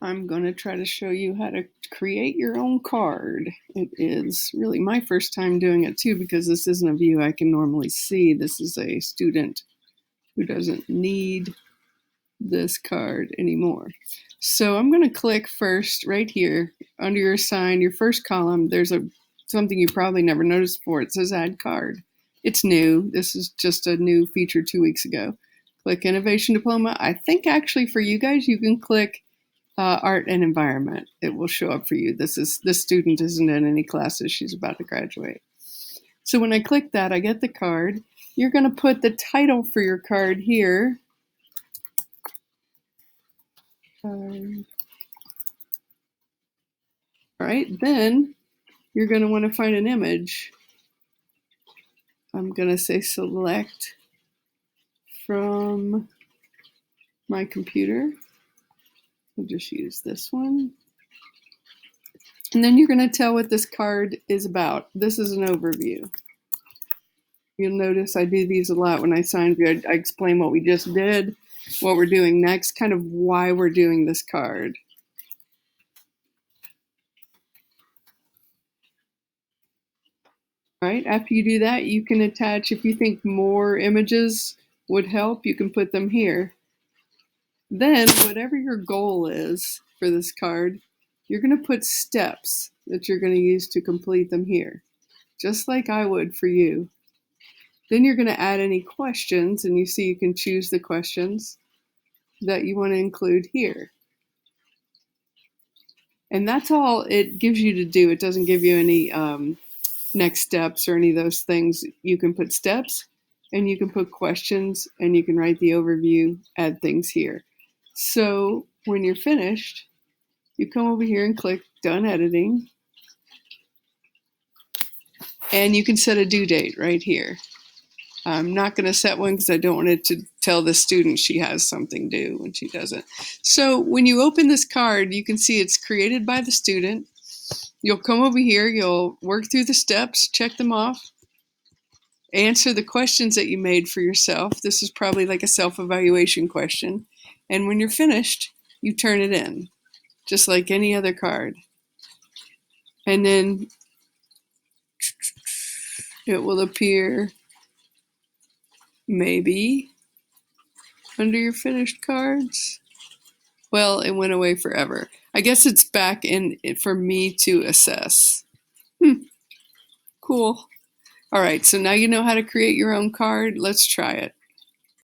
I'm going to try to show you how to create your own card. It is really my first time doing it too, because this isn't a view I can normally see. This is a student who doesn't need this card anymore. So I'm going to click first right here under your sign, your first column. There's something you probably never noticed before. It says add card. It's new. This is just a new feature 2 weeks ago. Click Innovation Diploma. I think actually for you guys, you can click Art and Environment. It will show up for you. This student isn't in any classes. She's about to graduate. So when I click that, I get the card. You're going to put the title for your card here. All right, then you're going to want to find an image. I'm going to say select from my computer. We'll just use this one. And then you're going to tell what this card is about. This is an overview. You'll notice I do these a lot when I sign view. I explain what we just did, what we're doing next, kind of why we're doing this card. All right, after you do that, you can attach, if you think more images would help, you can put them here. Then, whatever your goal is for this card, you're going to put steps that you're going to use to complete them here, just like I would for you. Then you're going to add any questions, and you see you can choose the questions that you want to include here. And that's all it gives you to do. It doesn't give you any next steps or any of those things. You can put steps, and you can put questions, and you can write the overview, add things here. So when you're finished, you come over here and click Done Editing. And you can set a due date right here. I'm not going to set one because I don't want it to tell the student she has something due when she doesn't. So when you open this card, you can see it's created by the student. You'll come over here, you'll work through the steps, check them off, answer the questions that you made for yourself. This is probably like a self-evaluation question. And when you're finished, you turn it in, just like any other card. And then it will appear maybe under your finished cards. Well, it went away forever. I guess it's back in for me to assess. Cool. All right, so now you know how to create your own card. Let's try it.